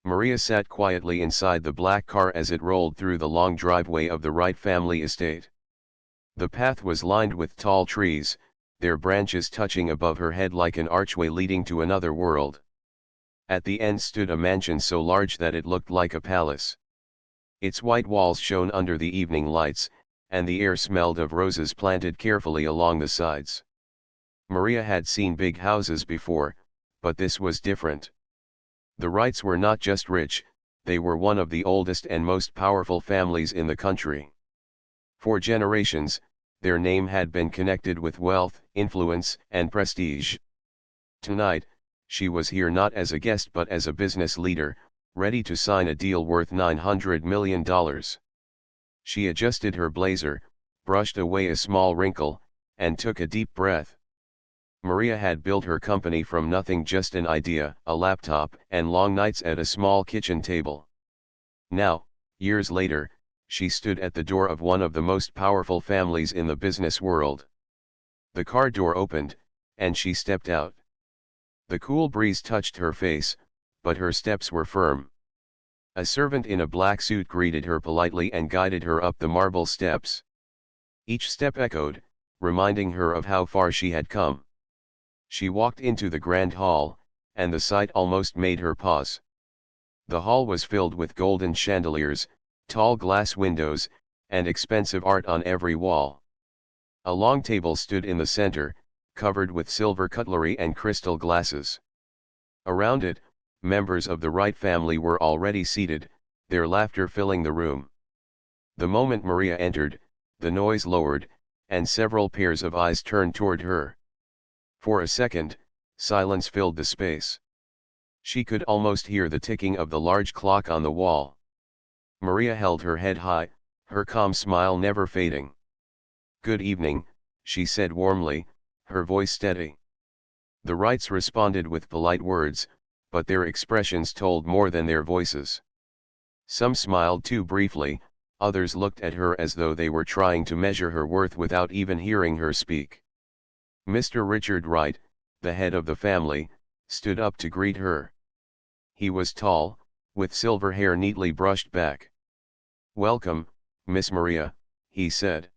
Maria sat quietly inside the black car as it rolled through the long driveway of the Wright family estate. The path was lined with tall trees, their branches touching above her head like an archway leading to another world. At the end stood a mansion so large that it looked like a palace. Its white walls shone under the evening lights, and the air smelled of roses planted carefully along the sides. Maria had seen big houses before, but this was different. The Wrights were not just rich, they were one of the oldest and most powerful families in the country. For generations, their name had been connected with wealth, influence, and prestige. Tonight, she was here not as a guest but as a business leader, ready to sign a deal worth $900 million. She adjusted her blazer, brushed away a small wrinkle, and took a deep breath. Maria had built her company from nothing, just an idea, a laptop, and long nights at a small kitchen table. Now, years later, she stood at the door of one of the most powerful families in the business world. The car door opened, and she stepped out. The cool breeze touched her face, but her steps were firm. A servant in a black suit greeted her politely and guided her up the marble steps. Each step echoed, reminding her of how far she had come. She walked into the grand hall, and the sight almost made her pause. The hall was filled with golden chandeliers, tall glass windows, and expensive art on every wall. A long table stood in the center, covered with silver cutlery and crystal glasses. Around it, members of the Wright family were already seated, their laughter filling the room. The moment Maria entered, the noise lowered, and several pairs of eyes turned toward her. For a second, silence filled the space. She could almost hear the ticking of the large clock on the wall. Maria held her head high, her calm smile never fading. "Good evening," she said warmly, her voice steady. The Wrights responded with polite words, but their expressions told more than their voices. Some smiled too briefly, others looked at her as though they were trying to measure her worth without even hearing her speak. Mr. Richard Wright, the head of the family, stood up to greet her. He was tall, with silver hair neatly brushed back. "Welcome, Miss Maria," he said.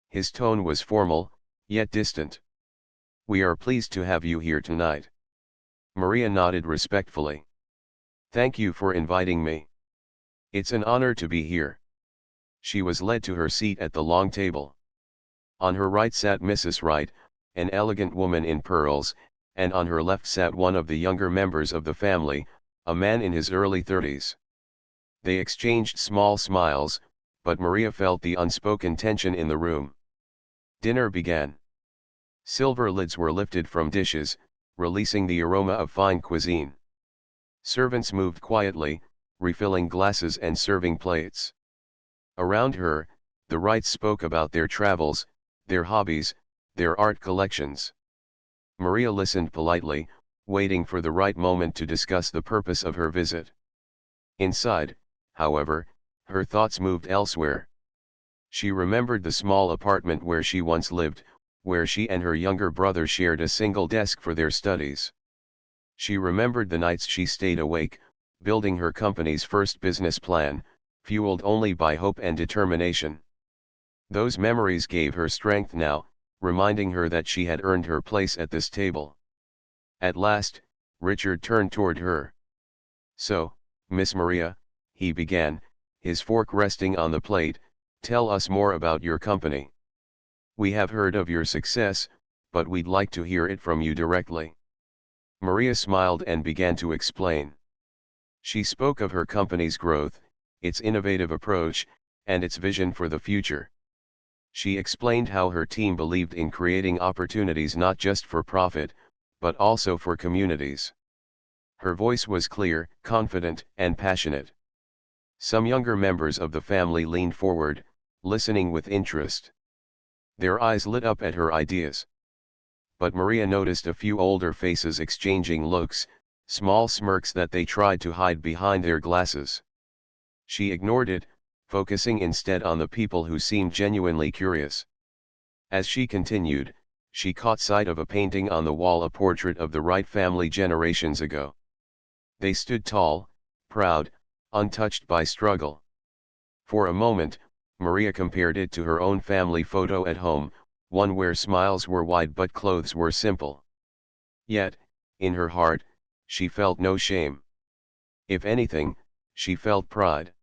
His tone was formal, yet distant. "We are pleased to have you here tonight." Maria nodded respectfully. "Thank you for inviting me. It's an honor to be here." She was led to her seat at the long table. On her right sat Mrs. Wright, an elegant woman in pearls, and on her left sat one of the younger members of the family, a man in his early 30s. They exchanged small smiles, but Maria felt the unspoken tension in the room. Dinner began. Silver lids were lifted from dishes, releasing the aroma of fine cuisine. Servants moved quietly, refilling glasses and serving plates. Around her, the Wrights spoke about their travels, their hobbies, their art collections. Maria listened politely, waiting for the right moment to discuss the purpose of her visit. Inside, however, her thoughts moved elsewhere. She remembered the small apartment where she once lived, where she and her younger brother shared a single desk for their studies. She remembered the nights she stayed awake, building her company's first business plan, fueled only by hope and determination. Those memories gave her strength now, reminding her that she had earned her place at this table. At last, Richard turned toward her. "So, Miss Maria," he began, his fork resting on the plate, "tell us more about your company. We have heard of your success, but we'd like to hear it from you directly." Maria smiled and began to explain. She spoke of her company's growth, its innovative approach, and its vision for the future. She explained how her team believed in creating opportunities not just for profit, but also for communities. Her voice was clear, confident, and passionate. Some younger members of the family leaned forward, listening with interest. Their eyes lit up at her ideas. But Maria noticed a few older faces exchanging looks, small smirks that they tried to hide behind their glasses. She ignored it, focusing instead on the people who seemed genuinely curious. As she continued, she caught sight of a painting on the wall, a portrait of the Wright family generations ago. They stood tall, proud, untouched by struggle. For a moment, Maria compared it to her own family photo at home, one where smiles were wide but clothes were simple. Yet, in her heart, she felt no shame. If anything, she felt pride.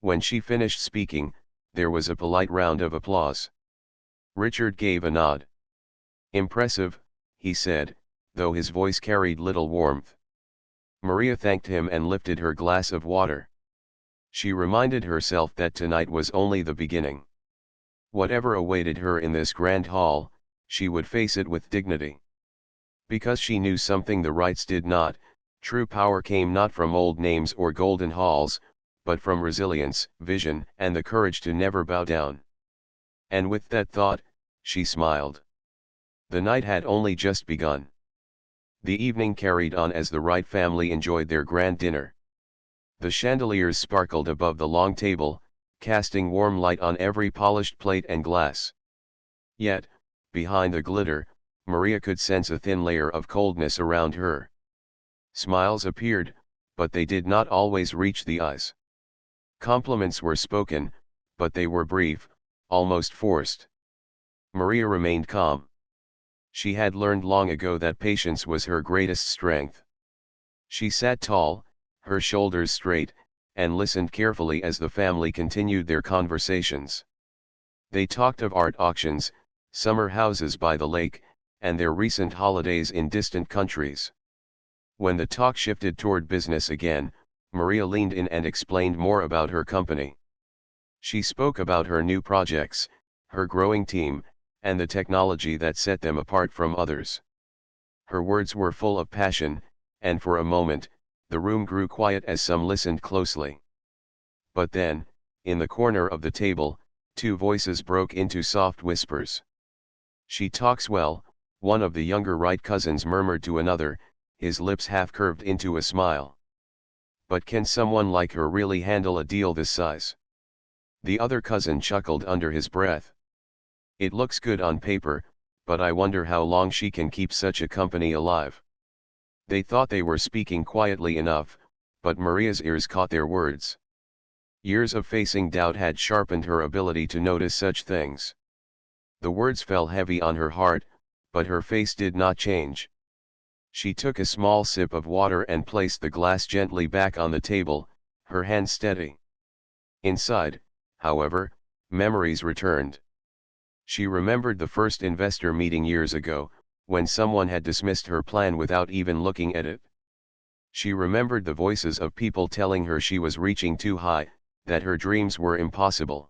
When she finished speaking, there was a polite round of applause. Richard gave a nod. "Impressive," he said, though his voice carried little warmth. Maria thanked him and lifted her glass of water. She reminded herself that tonight was only the beginning. Whatever awaited her in this grand hall, she would face it with dignity. Because she knew something the Wrights did not, true power came not from old names or golden halls, but from resilience, vision, and the courage to never bow down. And with that thought, she smiled. The night had only just begun. The evening carried on as the Wright family enjoyed their grand dinner. The chandeliers sparkled above the long table, casting warm light on every polished plate and glass. Yet, behind the glitter, Maria could sense a thin layer of coldness around her. Smiles appeared, but they did not always reach the eyes. Compliments were spoken, but they were brief, almost forced. Maria remained calm. She had learned long ago that patience was her greatest strength. She sat tall, her shoulders straight, and listened carefully as the family continued their conversations. They talked of art auctions, summer houses by the lake, and their recent holidays in distant countries. When the talk shifted toward business again, Maria leaned in and explained more about her company. She spoke about her new projects, her growing team, and the technology that set them apart from others. Her words were full of passion, and for a moment, the room grew quiet as some listened closely. But then, in the corner of the table, two voices broke into soft whispers. "She talks well," one of the younger Wright cousins murmured to another, his lips half curved into a smile. "But can someone like her really handle a deal this size?" The other cousin chuckled under his breath. "It looks good on paper, but I wonder how long she can keep such a company alive." They thought they were speaking quietly enough, but Maria's ears caught their words. Years of facing doubt had sharpened her ability to notice such things. The words fell heavy on her heart, but her face did not change. She took a small sip of water and placed the glass gently back on the table, her hand steady. Inside, however, memories returned. She remembered the first investor meeting years ago, when someone had dismissed her plan without even looking at it. She remembered the voices of people telling her she was reaching too high, that her dreams were impossible.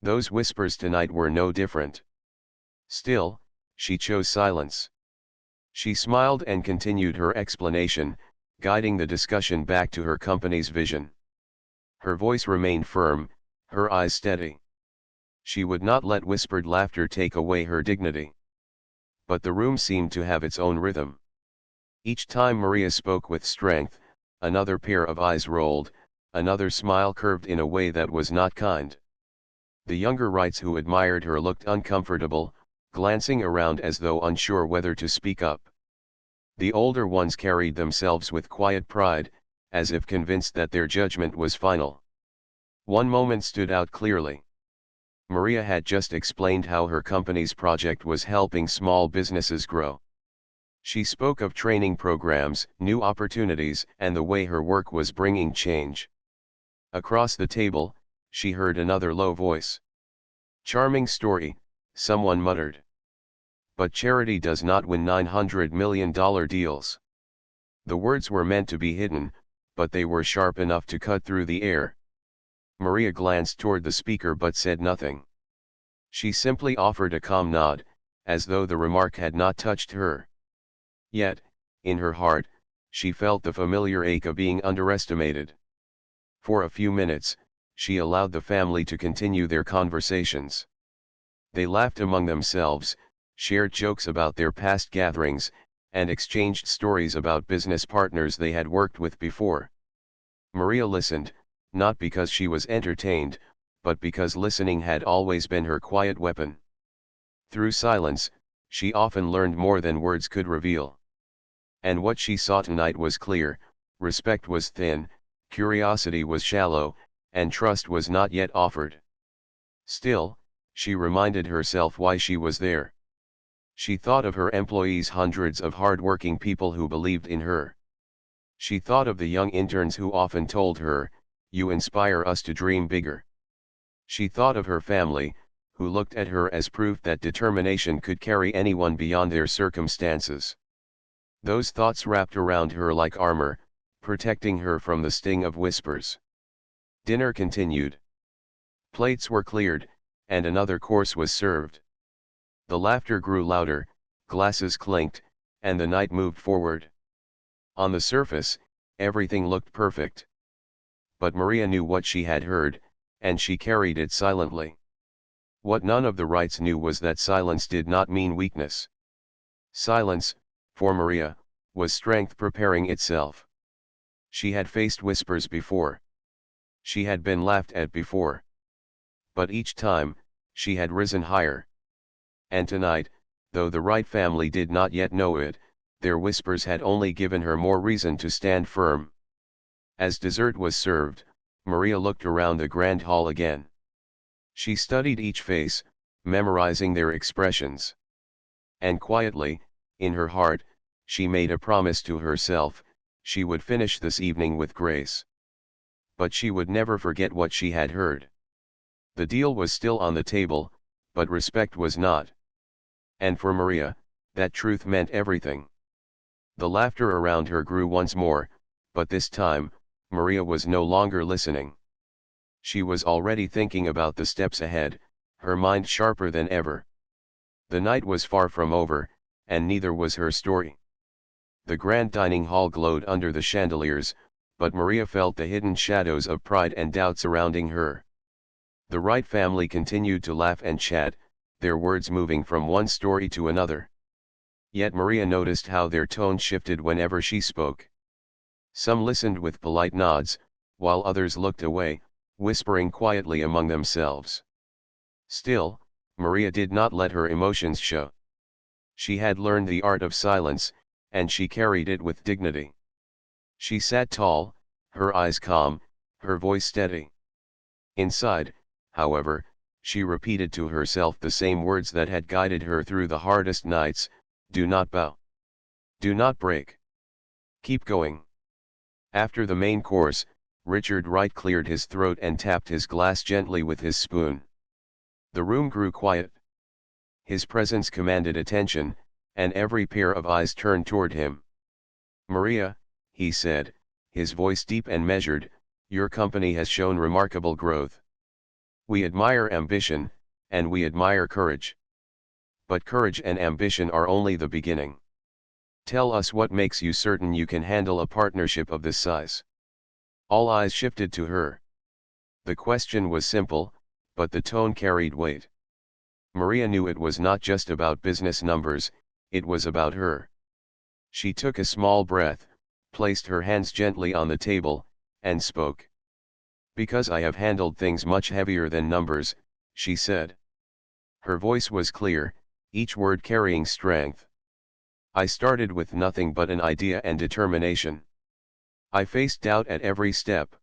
Those whispers tonight were no different. Still, she chose silence. She smiled and continued her explanation, guiding the discussion back to her company's vision. Her voice remained firm, her eyes steady. She would not let whispered laughter take away her dignity. But the room seemed to have its own rhythm. Each time Maria spoke with strength, another pair of eyes rolled, another smile curved in a way that was not kind. The younger Wrights who admired her looked uncomfortable, glancing around as though unsure whether to speak up. The older ones carried themselves with quiet pride, as if convinced that their judgment was final. One moment stood out clearly. Maria had just explained how her company's project was helping small businesses grow. She spoke of training programs, new opportunities, and the way her work was bringing change. Across the table, she heard another low voice. "Charming story," someone muttered. "But charity does not win $900 million deals." The words were meant to be hidden, but they were sharp enough to cut through the air. Maria glanced toward the speaker but said nothing. She simply offered a calm nod, as though the remark had not touched her. Yet, in her heart, she felt the familiar ache of being underestimated. For a few minutes, she allowed the family to continue their conversations. They laughed among themselves, shared jokes about their past gatherings, and exchanged stories about business partners they had worked with before. Maria listened, not because she was entertained, but because listening had always been her quiet weapon. Through silence, she often learned more than words could reveal. And what she saw tonight was clear: respect was thin, Curiosity was shallow, and trust was not yet offered. Still, she reminded herself why she was there. She thought of her employees, hundreds of hard-working people who believed in her. She thought of the young interns who often told her, "You inspire us to dream bigger." She thought of her family, who looked at her as proof that determination could carry anyone beyond their circumstances. Those thoughts wrapped around her like armor, protecting her from the sting of whispers. Dinner continued. Plates were cleared, and another course was served. The laughter grew louder, glasses clinked, and the night moved forward. On the surface, everything looked perfect. But Maria knew what she had heard, and she carried it silently. What none of the Wrights knew was that silence did not mean weakness. Silence, for Maria, was strength preparing itself. She had faced whispers before. She had been laughed at before. But each time, she had risen higher. And tonight, though the Wright family did not yet know it, their whispers had only given her more reason to stand firm. As dessert was served, Maria looked around the grand hall again. She studied each face, memorizing their expressions. And quietly, in her heart, she made a promise to herself: she would finish this evening with grace. But she would never forget what she had heard. The deal was still on the table, but respect was not. And for Maria, that truth meant everything. The laughter around her grew once more, but this time, Maria was no longer listening. She was already thinking about the steps ahead, her mind sharper than ever. The night was far from over, and neither was her story. The grand dining hall glowed under the chandeliers, but Maria felt the hidden shadows of pride and doubt surrounding her. The Wright family continued to laugh and chat, their words moving from one story to another. Yet Maria noticed how their tone shifted whenever she spoke. Some listened with polite nods, while others looked away, whispering quietly among themselves. Still, Maria did not let her emotions show. She had learned the art of silence, and she carried it with dignity. She sat tall, her eyes calm, her voice steady. Inside, however, she repeated to herself the same words that had guided her through the hardest nights: do not bow. Do not break. Keep going. After the main course, Richard Wright cleared his throat and tapped his glass gently with his spoon. The room grew quiet. His presence commanded attention, and every pair of eyes turned toward him. "Maria," he said, his voice deep and measured, "your company has shown remarkable growth. We admire ambition, and we admire courage. But courage and ambition are only the beginning. Tell us what makes you certain you can handle a partnership of this size." All eyes shifted to her. The question was simple, but the tone carried weight. Maria knew it was not just about business numbers, it was about her. She took a small breath, placed her hands gently on the table, and spoke. "Because I have handled things much heavier than numbers," she said. Her voice was clear, each word carrying strength. "I started with nothing but an idea and determination. I faced doubt at every step.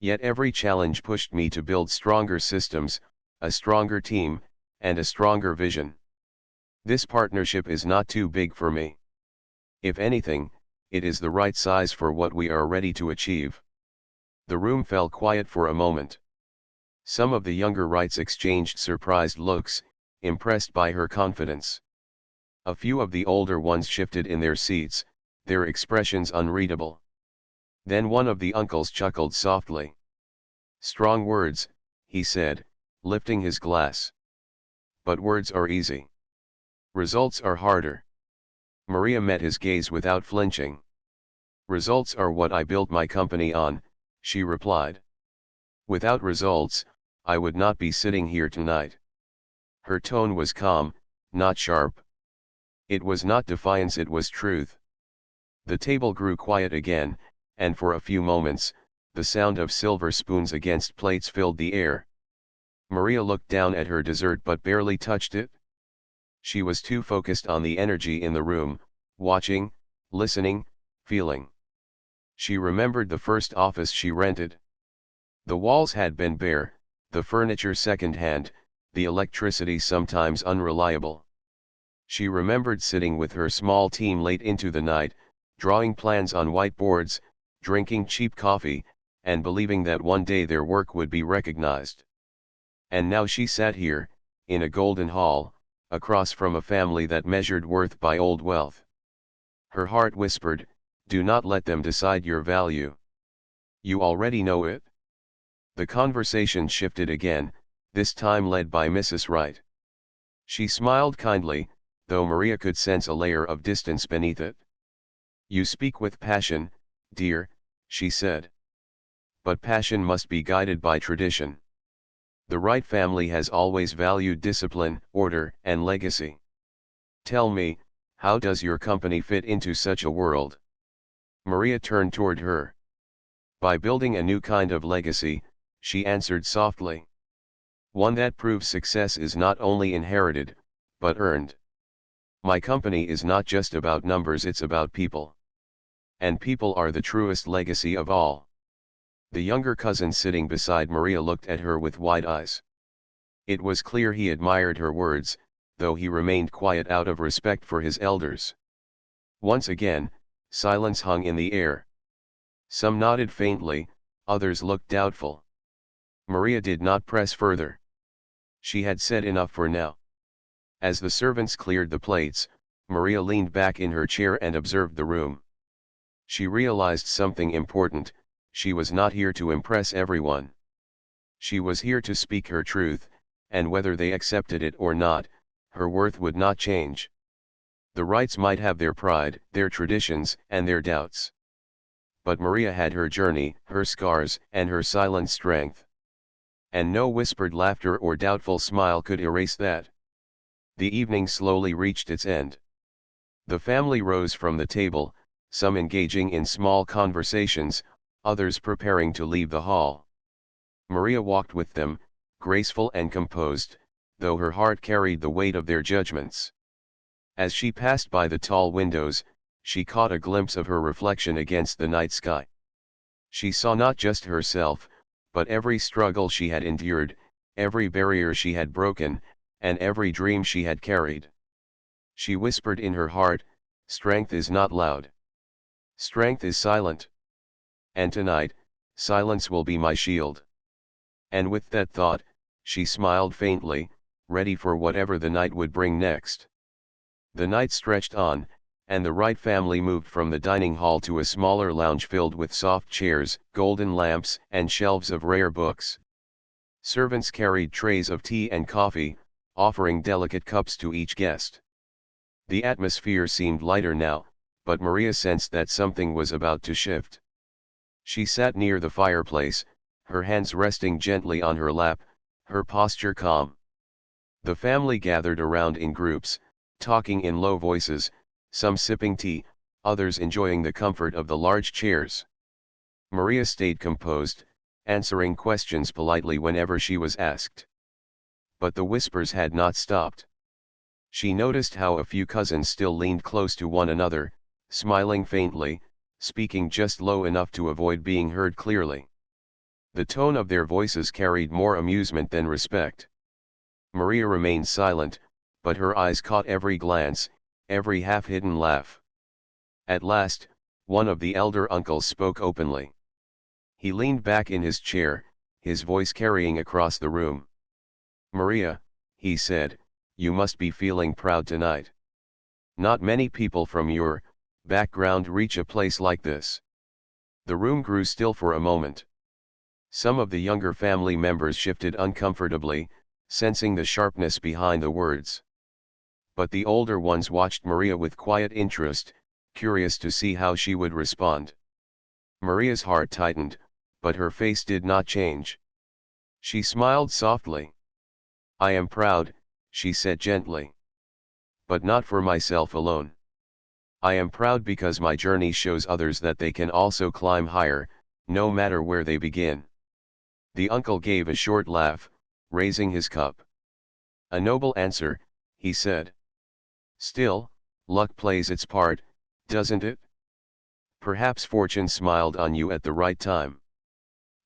Yet every challenge pushed me to build stronger systems, a stronger team, and a stronger vision. This partnership is not too big for me. If anything, it is the right size for what we are ready to achieve." The room fell quiet for a moment. Some of the younger Wrights exchanged surprised looks, impressed by her confidence. A few of the older ones shifted in their seats, their expressions unreadable. Then one of the uncles chuckled softly. "Strong words," he said, lifting his glass. "But words are easy. Results are harder." Maria met his gaze without flinching. "Results are what I built my company on," she replied. "Without results, I would not be sitting here tonight." Her tone was calm, not sharp. It was not defiance, it was truth. The table grew quiet again, and for a few moments, the sound of silver spoons against plates filled the air. Maria looked down at her dessert but barely touched it. She was too focused on the energy in the room, watching, listening, feeling. She remembered the first office she rented. The walls had been bare, the furniture second-hand, the electricity sometimes unreliable. She remembered sitting with her small team late into the night, drawing plans on whiteboards, drinking cheap coffee, and believing that one day their work would be recognized. And now she sat here, in a golden hall, across from a family that measured worth by old wealth. Her heart whispered, "Do not let them decide your value. You already know it." The conversation shifted again, this time led by Mrs. Wright. She smiled kindly, though Maria could sense a layer of distance beneath it. "You speak with passion, dear," she said. "But passion must be guided by tradition. The Wright family has always valued discipline, order, and legacy. Tell me, how does your company fit into such a world?" Maria turned toward her. "By building a new kind of legacy," she answered softly. "One that proves success is not only inherited, but earned. My company is not just about numbers, it's about people. And people are the truest legacy of all." The younger cousin sitting beside Maria looked at her with wide eyes. It was clear he admired her words, though he remained quiet out of respect for his elders. Once again, silence hung in the air. Some nodded faintly, others looked doubtful. Maria did not press further. She had said enough for now. As the servants cleared the plates, Maria leaned back in her chair and observed the room. She realized something important: she was not here to impress everyone. She was here to speak her truth, and whether they accepted it or not, her worth would not change. The Wrights might have their pride, their traditions, and their doubts. But Maria had her journey, her scars, and her silent strength. And no whispered laughter or doubtful smile could erase that. The evening slowly reached its end. The family rose from the table, some engaging in small conversations, others preparing to leave the hall. Maria walked with them, graceful and composed, though her heart carried the weight of their judgments. As she passed by the tall windows, she caught a glimpse of her reflection against the night sky. She saw not just herself, but every struggle she had endured, every barrier she had broken, and every dream she had carried. She whispered in her heart, "Strength is not loud. Strength is silent. And tonight, silence will be my shield." And with that thought, she smiled faintly, ready for whatever the night would bring next. The night stretched on, and the Wright family moved from the dining hall to a smaller lounge filled with soft chairs, golden lamps, and shelves of rare books. Servants carried trays of tea and coffee, offering delicate cups to each guest. The atmosphere seemed lighter now, but Maria sensed that something was about to shift. She sat near the fireplace, her hands resting gently on her lap, her posture calm. The family gathered around in groups, talking in low voices, some sipping tea, others enjoying the comfort of the large chairs. Maria stayed composed, answering questions politely whenever she was asked. But the whispers had not stopped. She noticed how a few cousins still leaned close to one another, smiling faintly, speaking just low enough to avoid being heard clearly. The tone of their voices carried more amusement than respect. Maria remained silent, but her eyes caught every glance, every half-hidden laugh. At last, one of the elder uncles spoke openly. He leaned back in his chair, his voice carrying across the room. "Maria," he said, "you must be feeling proud tonight. Not many people from your background reach a place like this." The room grew still for a moment. Some of the younger family members shifted uncomfortably, sensing the sharpness behind the words. But the older ones watched Maria with quiet interest, curious to see how she would respond. Maria's heart tightened, but her face did not change. She smiled softly. "I am proud," she said gently. "But not for myself alone. I am proud because my journey shows others that they can also climb higher, no matter where they begin." The uncle gave a short laugh, raising his cup. "A noble answer," he said. "Still, luck plays its part, doesn't it? Perhaps fortune smiled on you at the right time.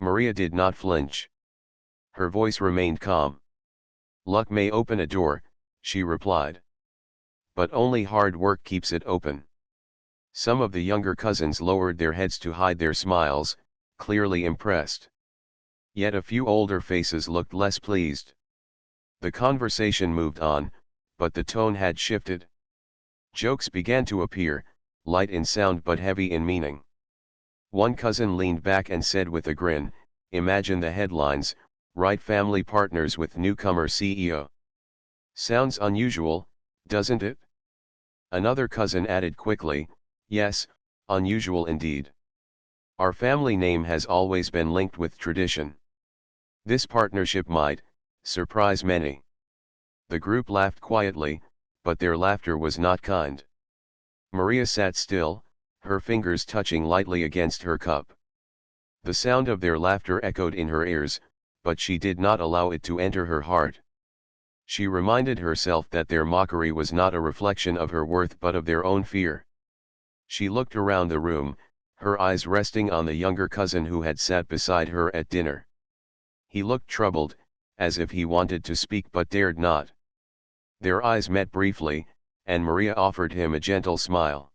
Maria did not flinch. Her voice remained calm. Luck may open a door, she replied. But only hard work keeps it open. Some of the younger cousins lowered their heads to hide their smiles, clearly impressed. Yet a few older faces looked less pleased. The conversation moved on, but the tone had shifted. Jokes began to appear, light in sound but heavy in meaning. One cousin leaned back and said with a grin, "Imagine the headlines, right family partners with newcomer CEO. Sounds unusual, doesn't it?" Another cousin added quickly, "Yes, unusual indeed. Our family name has always been linked with tradition. This partnership might surprise many." The group laughed quietly, but their laughter was not kind. Maria sat still, her fingers touching lightly against her cup. The sound of their laughter echoed in her ears, but she did not allow it to enter her heart. She reminded herself that their mockery was not a reflection of her worth but of their own fear. She looked around the room, her eyes resting on the younger cousin who had sat beside her at dinner. He looked troubled, as if he wanted to speak but dared not. Their eyes met briefly, and Maria offered him a gentle smile.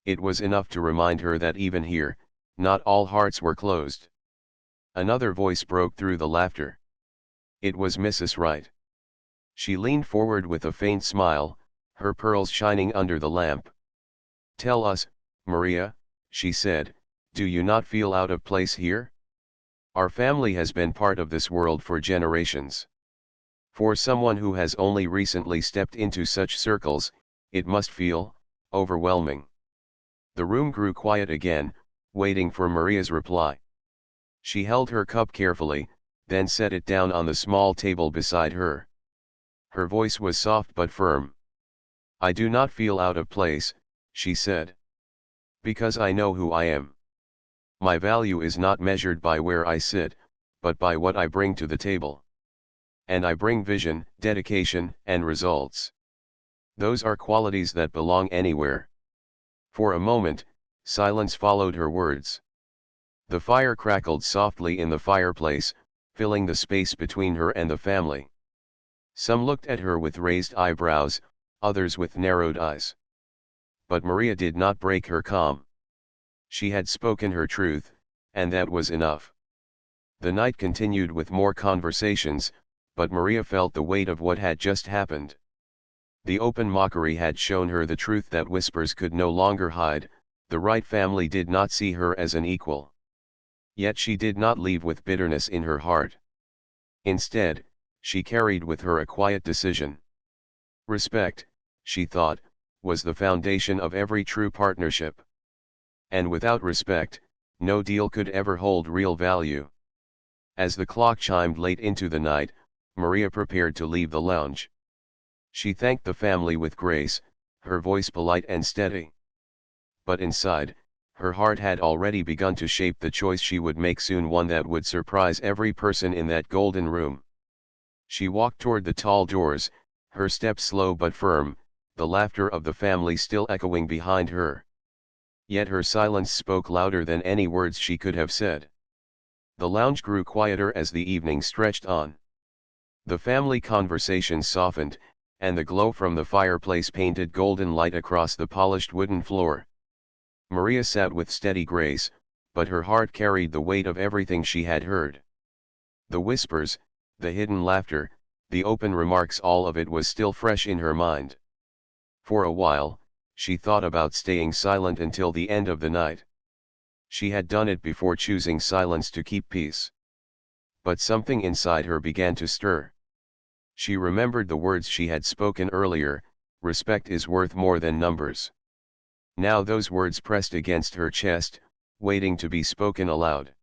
It was enough to remind her that even here, not all hearts were closed. Another voice broke through the laughter. It was Mrs. Wright. She leaned forward with a faint smile, her pearls shining under the lamp. "Tell us, Maria," she said, "do you not feel out of place here? Our family has been part of this world for generations. For someone who has only recently stepped into such circles, it must feel overwhelming." The room grew quiet again, waiting for Maria's reply. She held her cup carefully, then set it down on the small table beside her. Her voice was soft but firm. "I do not feel out of place," she said. "Because I know who I am. My value is not measured by where I sit, but by what I bring to the table. And I bring vision, dedication, and results. Those are qualities that belong anywhere." For a moment, silence followed her words. The fire crackled softly in the fireplace, filling the space between her and the family. Some looked at her with raised eyebrows, others with narrowed eyes. But Maria did not break her calm. She had spoken her truth, and that was enough. The night continued with more conversations, but Maria felt the weight of what had just happened. The open mockery had shown her the truth that whispers could no longer hide. The Wright family did not see her as an equal. Yet she did not leave with bitterness in her heart. Instead, she carried with her a quiet decision. Respect, she thought, was the foundation of every true partnership. And without respect, no deal could ever hold real value. As the clock chimed late into the night, Maria prepared to leave the lounge. She thanked the family with grace, her voice polite and steady. But inside, her heart had already begun to shape the choice she would make soon, one that would surprise every person in that golden room. She walked toward the tall doors, her steps slow but firm, the laughter of the family still echoing behind her. Yet her silence spoke louder than any words she could have said. The lounge grew quieter as the evening stretched on. The family conversation softened, and the glow from the fireplace painted golden light across the polished wooden floor. Maria sat with steady grace, but her heart carried the weight of everything she had heard. The whispers, the hidden laughter, the open remarks, all of it was still fresh in her mind. For a while, she thought about staying silent until the end of the night. She had done it before, choosing silence to keep peace. But something inside her began to stir. She remembered the words she had spoken earlier, "Respect is worth more than numbers." Now those words pressed against her chest, waiting to be spoken aloud.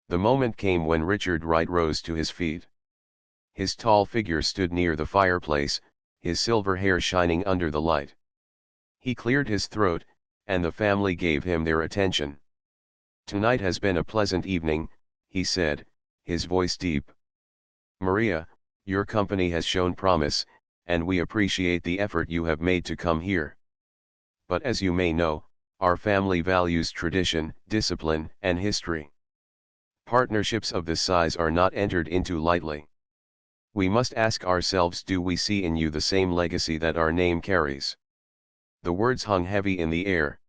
The moment came when Richard Wright rose to his feet. His tall figure stood near the fireplace, his silver hair shining under the light. He cleared his throat, and the family gave him their attention. "Tonight has been a pleasant evening," he said, his voice deep. "Maria, your company has shown promise, and we appreciate the effort you have made to come here. But as you may know, Our family values tradition, discipline, and history. Partnerships of this size are not entered into lightly. We must ask ourselves, do we see in you the same legacy that our name carries? The words hung heavy in the air.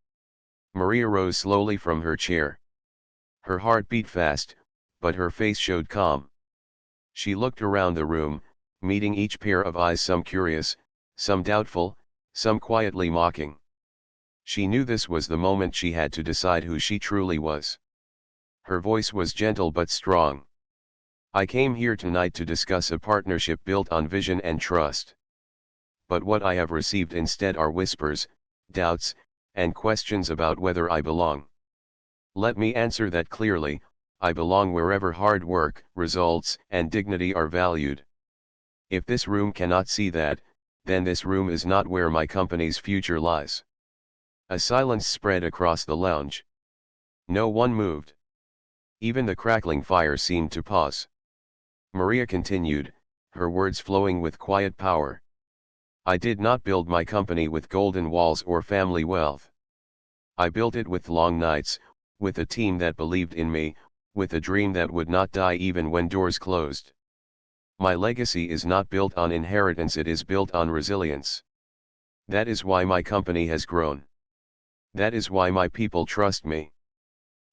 Maria rose slowly from her chair. Her heart beat fast, but her face showed calm. She looked around the room, meeting each pair of eyes, some curious, some doubtful, some quietly mocking. She knew this was the moment she had to decide who she truly was. Her voice was gentle but strong. I came here tonight to discuss a partnership built on vision and trust. But what I have received instead are whispers, doubts, and questions about whether I belong. Let me answer that clearly: I belong wherever hard work, results, and dignity are valued. If this room cannot see that, then this room is not where my company's future lies. A silence spread across the lounge. No one moved. Even the crackling fire seemed to pause. Maria continued, her words flowing with quiet power. I did not build my company with golden walls or family wealth. I built it with long nights, with a team that believed in me, with a dream that would not die even when doors closed. My legacy is not built on inheritance, it is built on resilience. That is why my company has grown. That is why my people trust me.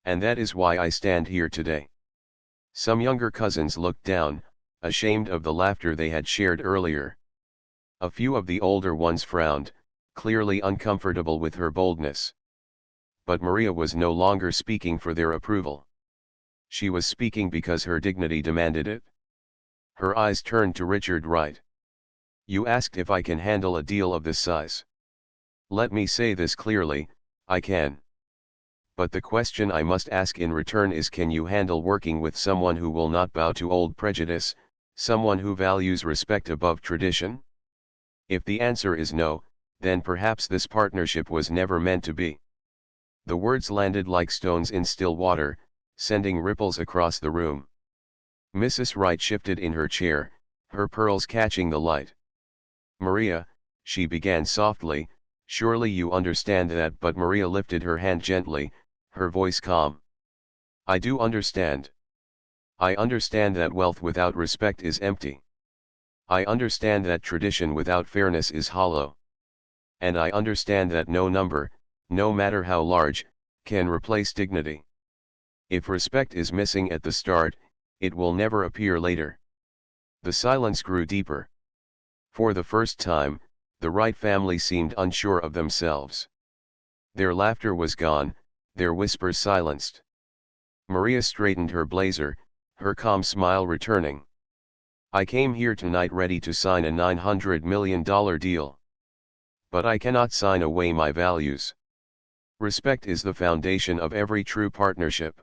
And that is why I stand here today. Some younger cousins looked down, ashamed of the laughter they had shared earlier. A few of the older ones frowned, clearly uncomfortable with her boldness. But Maria was no longer speaking for their approval. She was speaking because her dignity demanded it. Her eyes turned to Richard Wright. You asked if I can handle a deal of this size. Let me say this clearly: I can. But the question I must ask in return is, can you handle working with someone who will not bow to old prejudice, someone who values respect above tradition? If the answer is no, then perhaps this partnership was never meant to be. The words landed like stones in still water, sending ripples across the room. Mrs. Wright shifted in her chair, her pearls catching the light. Maria, she began softly, surely you understand that. But Maria lifted her hand gently, her voice calm. I do understand. I understand that wealth without respect is empty. I understand that tradition without fairness is hollow. And I understand that no number, no matter how large, can replace dignity. If respect is missing at the start, it will never appear later. The silence grew deeper. For the first time, the Wright family seemed unsure of themselves. Their laughter was gone, their whispers silenced. Maria straightened her blazer, her calm smile returning. I came here tonight ready to sign a $900 million deal. But I cannot sign away my values. Respect is the foundation of every true partnership.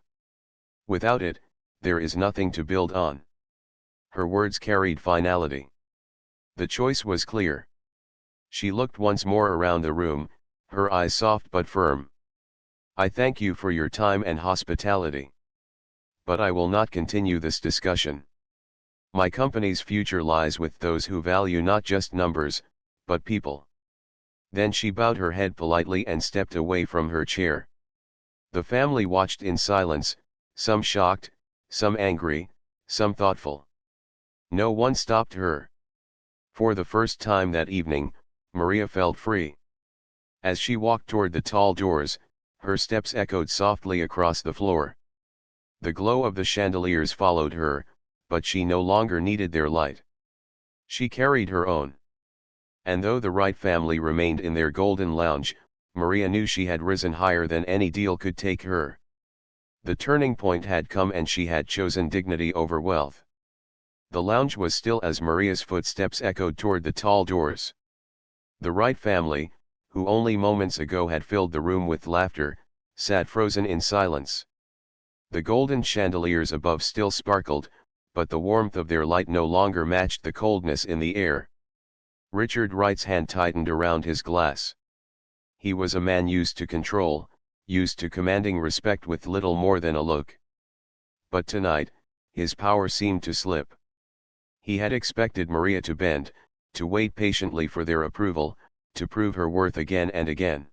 Without it, there is nothing to build on. Her words carried finality. The choice was clear. She looked once more around the room, her eyes soft but firm. I thank you for your time and hospitality. But I will not continue this discussion. My company's future lies with those who value not just numbers, but people. Then she bowed her head politely and stepped away from her chair. The family watched in silence, some shocked, some angry, some thoughtful. No one stopped her. For the first time that evening, Maria felt free. As she walked toward the tall doors, her steps echoed softly across the floor. The glow of the chandeliers followed her, but she no longer needed their light. She carried her own. And though the Wright family remained in their golden lounge, Maria knew she had risen higher than any deal could take her. The turning point had come and she had chosen dignity over wealth. The lounge was still as Maria's footsteps echoed toward the tall doors. The Wright family, who only moments ago had filled the room with laughter, sat frozen in silence. The golden chandeliers above still sparkled, but the warmth of their light no longer matched the coldness in the air. Richard Wright's hand tightened around his glass. He was a man used to control, used to commanding respect with little more than a look. But tonight, his power seemed to slip. He had expected Maria to bend, to wait patiently for their approval, to prove her worth again and again.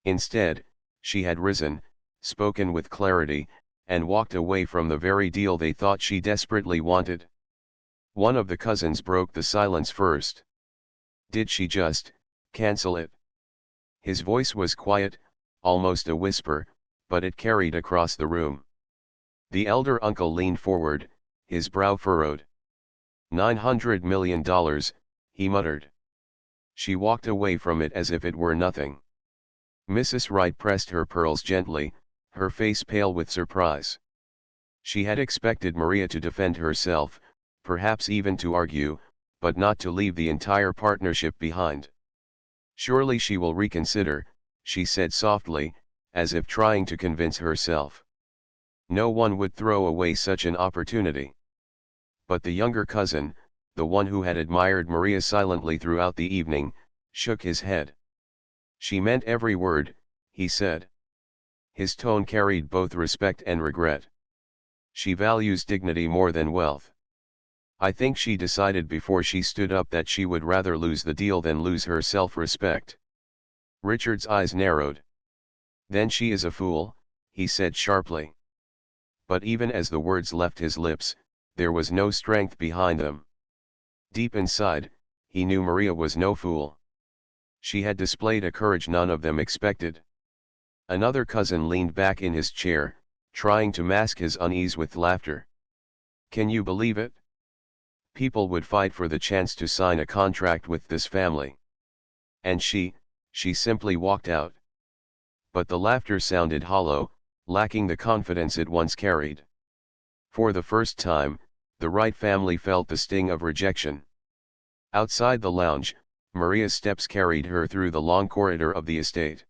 Instead, She had risen, spoken with clarity, and walked away from the very deal they thought she desperately wanted. One of the cousins broke the silence first. Did she just cancel it? His voice was quiet, almost a whisper, but it carried across the room. The elder uncle leaned forward, his brow furrowed. $900 million, he muttered. She walked away from it as if it were nothing. Mrs. Wright pressed her pearls gently, her face pale with surprise. She had expected Maria to defend herself, perhaps even to argue, but not to leave the entire partnership behind. Surely she will reconsider, she said softly, as if trying to convince herself. No one would throw away such an opportunity. But the younger cousin, the one who had admired Maria silently throughout the evening, shook his head. She meant every word, he said. His tone carried both respect and regret. She values dignity more than wealth. I think she decided before she stood up that she would rather lose the deal than lose her self-respect. Richard's eyes narrowed. Then she is a fool, he said sharply. But even as the words left his lips, there was no strength behind them. Deep inside, he knew Maria was no fool. She had displayed a courage none of them expected. Another cousin leaned back in his chair, trying to mask his unease with laughter. Can you believe it? People would fight for the chance to sign a contract with this family. And she simply walked out. But the laughter sounded hollow, lacking the confidence it once carried. For the first time, the Wright family felt the sting of rejection. Outside the lounge, Maria's steps carried her through the long corridor of the estate.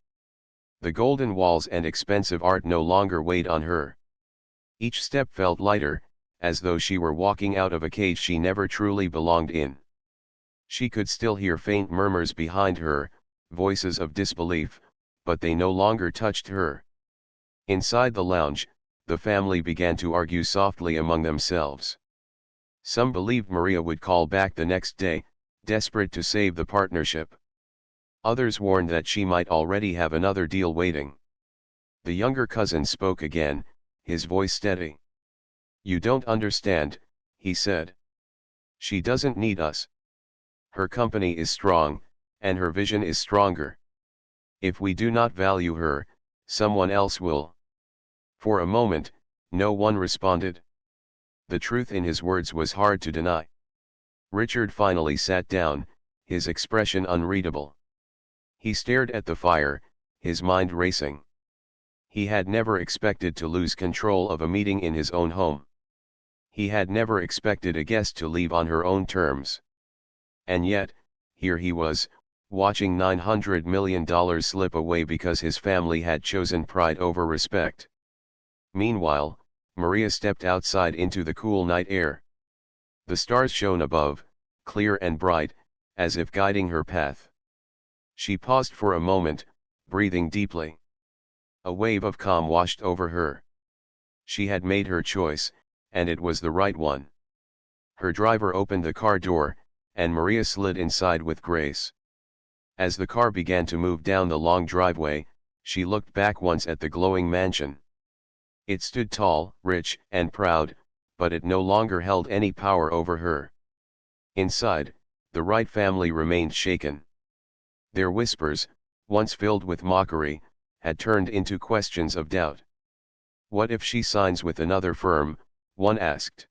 The golden walls and expensive art no longer weighed on her. Each step felt lighter, as though she were walking out of a cage she never truly belonged in. She could still hear faint murmurs behind her, voices of disbelief, but they no longer touched her. Inside the lounge, the family began to argue softly among themselves. Some believed Maria would call back the next day, desperate to save the partnership. Others warned that she might already have another deal waiting. The younger cousin spoke again, his voice steady. You don't understand, he said. She doesn't need us. Her company is strong, and her vision is stronger. If we do not value her, someone else will. For a moment, no one responded. The truth in his words was hard to deny. Richard finally sat down, his expression unreadable. He stared at the fire, his mind racing. He had never expected to lose control of a meeting in his own home. He had never expected a guest to leave on her own terms. And yet, here he was, watching $900 million slip away because his family had chosen pride over respect. Meanwhile, Maria stepped outside into the cool night air. The stars shone above, clear and bright, as if guiding her path. She paused for a moment, breathing deeply. A wave of calm washed over her. She had made her choice, and it was the right one. Her driver opened the car door, and Maria slid inside with grace. As the car began to move down the long driveway, she looked back once at the glowing mansion. It stood tall, rich, and proud, but it no longer held any power over her. Inside, the Wright family remained shaken. Their whispers, once filled with mockery, had turned into questions of doubt. What if she signs with another firm, one asked.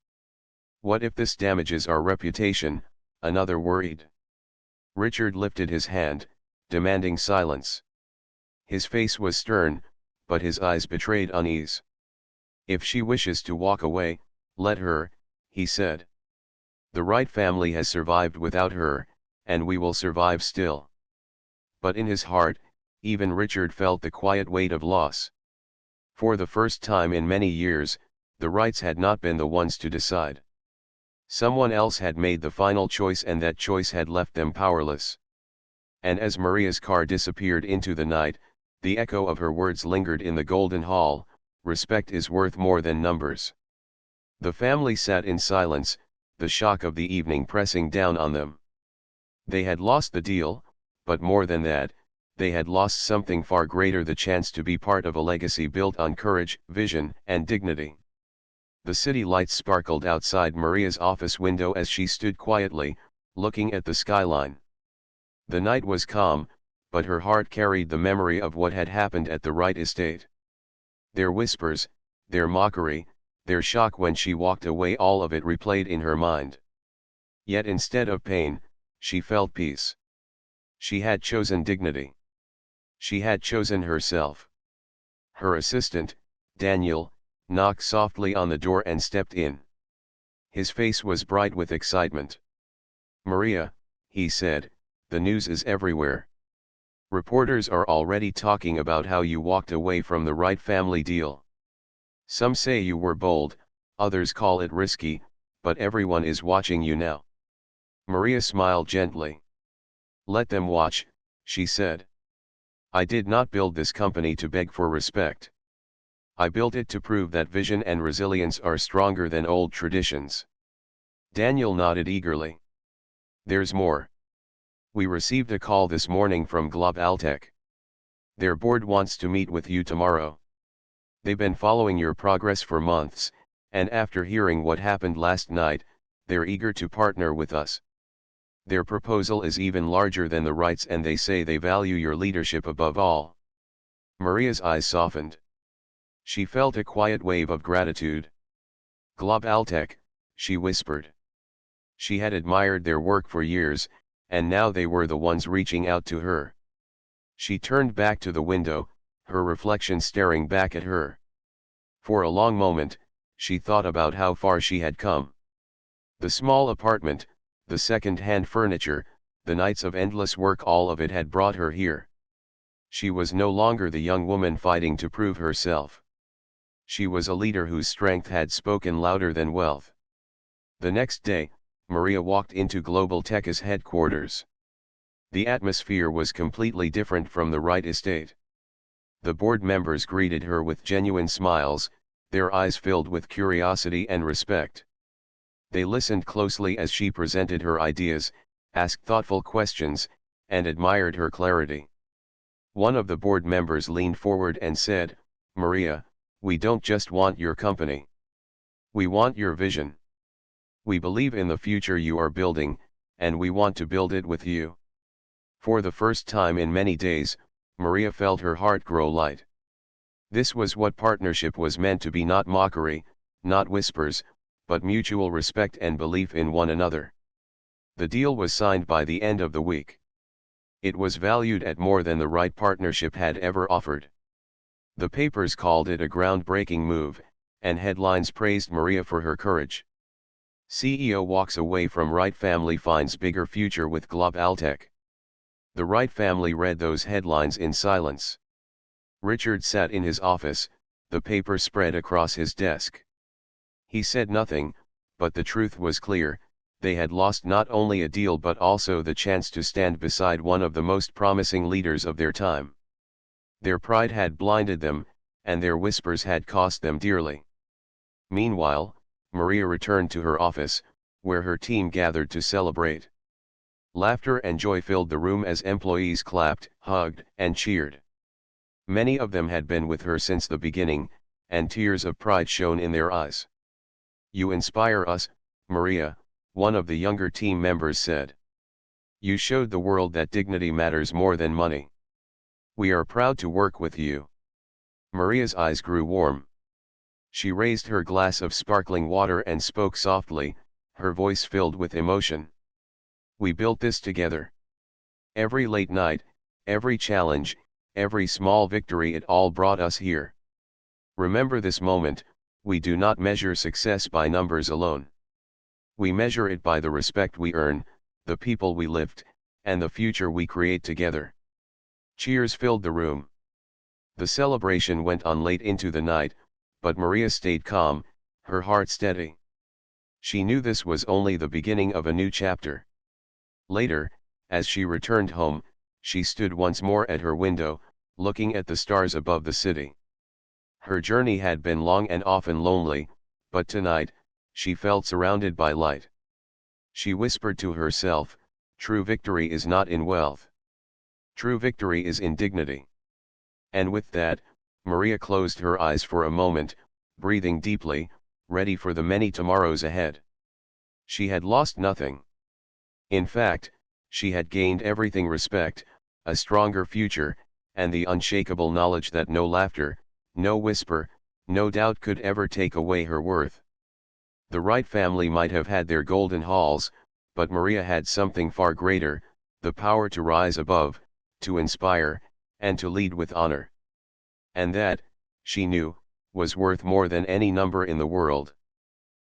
What if this damages our reputation, another worried. Richard lifted his hand, demanding silence. His face was stern, but his eyes betrayed unease. If she wishes to walk away, let her, he said. The Wright family has survived without her, and we will survive still. But in his heart, even Richard felt the quiet weight of loss. For the first time in many years, the Wrights had not been the ones to decide. Someone else had made the final choice, and that choice had left them powerless. And as Maria's car disappeared into the night, the echo of her words lingered in the golden hall, respect is worth more than numbers. The family sat in silence, the shock of the evening pressing down on them. They had lost the deal, but more than that, they had lost something far greater: the chance to be part of a legacy built on courage, vision, and dignity. The city lights sparkled outside Maria's office window as she stood quietly, looking at the skyline. The night was calm, but her heart carried the memory of what had happened at the Wright estate. Their whispers, their mockery, their shock when she walked away, all of it replayed in her mind. Yet instead of pain, she felt peace. She had chosen dignity. She had chosen herself. Her assistant, Daniel, knocked softly on the door and stepped in. His face was bright with excitement. "Maria," he said, "the news is everywhere. Reporters are already talking about how you walked away from the Wright family deal. Some say you were bold, others call it risky, but everyone is watching you now." Maria smiled gently. "Let them watch," she said. "I did not build this company to beg for respect. I built it to prove that vision and resilience are stronger than old traditions." Daniel nodded eagerly. "There's more. We received a call this morning from Globaltech. Their board wants to meet with you tomorrow. They've been following your progress for months, and after hearing what happened last night, they're eager to partner with us. Their proposal is even larger than the Wrights, and they say they value your leadership above all." Maria's eyes softened. She felt a quiet wave of gratitude. "Globaltech," she whispered. She had admired their work for years, and now they were the ones reaching out to her. She turned back to the window, her reflection staring back at her. For a long moment, she thought about how far she had come. The small apartment, the second-hand furniture, the nights of endless work, all of it had brought her here. She was no longer the young woman fighting to prove herself. She was a leader whose strength had spoken louder than wealth. The next day, Maria walked into Globaltech's headquarters. The atmosphere was completely different from the Wright estate. The board members greeted her with genuine smiles, their eyes filled with curiosity and respect. They listened closely as she presented her ideas, asked thoughtful questions, and admired her clarity. One of the board members leaned forward and said, "Maria, we don't just want your company. We want your vision. We believe in the future you are building, and we want to build it with you." For the first time in many days, Maria felt her heart grow light. This was what partnership was meant to be: not mockery, not whispers, but mutual respect and belief in one another. The deal was signed by the end of the week. It was valued at more than the Wright partnership had ever offered. The papers called it a groundbreaking move, and headlines praised Maria for her courage. "CEO walks away from Wright family, finds bigger future with Globaltech." The Wright family read those headlines in silence. Richard sat in his office, the paper spread across his desk. He said nothing, but the truth was clear: they had lost not only a deal but also the chance to stand beside one of the most promising leaders of their time. Their pride had blinded them, and their whispers had cost them dearly. Meanwhile, Maria returned to her office, where her team gathered to celebrate. Laughter and joy filled the room as employees clapped, hugged, and cheered. Many of them had been with her since the beginning, and tears of pride shone in their eyes. "You inspire us, Maria," one of the younger team members said. "You showed the world that dignity matters more than money. We are proud to work with you." Maria's eyes grew warm. She raised her glass of sparkling water and spoke softly, her voice filled with emotion. "We built this together. Every late night, every challenge, every small victory, it all brought us here. Remember this moment: we do not measure success by numbers alone. We measure it by the respect we earn, the people we lift, and the future we create together." Cheers filled the room. The celebration went on late into the night, but Maria stayed calm, her heart steady. She knew this was only the beginning of a new chapter. Later, as she returned home, she stood once more at her window, looking at the stars above the city. Her journey had been long and often lonely, but tonight, she felt surrounded by light. She whispered to herself, "True victory is not in wealth. True victory is in dignity. And with that, Maria closed her eyes for a moment, breathing deeply, ready for the many tomorrows ahead. She had lost nothing. In fact, she had gained everything: respect, a stronger future, and the unshakable knowledge that no laughter, no whisper, no doubt could ever take away her worth. The Wright family might have had their golden halls, but Maria had something far greater: the power to rise above, to inspire, and to lead with honor. And that, she knew, was worth more than any number in the world.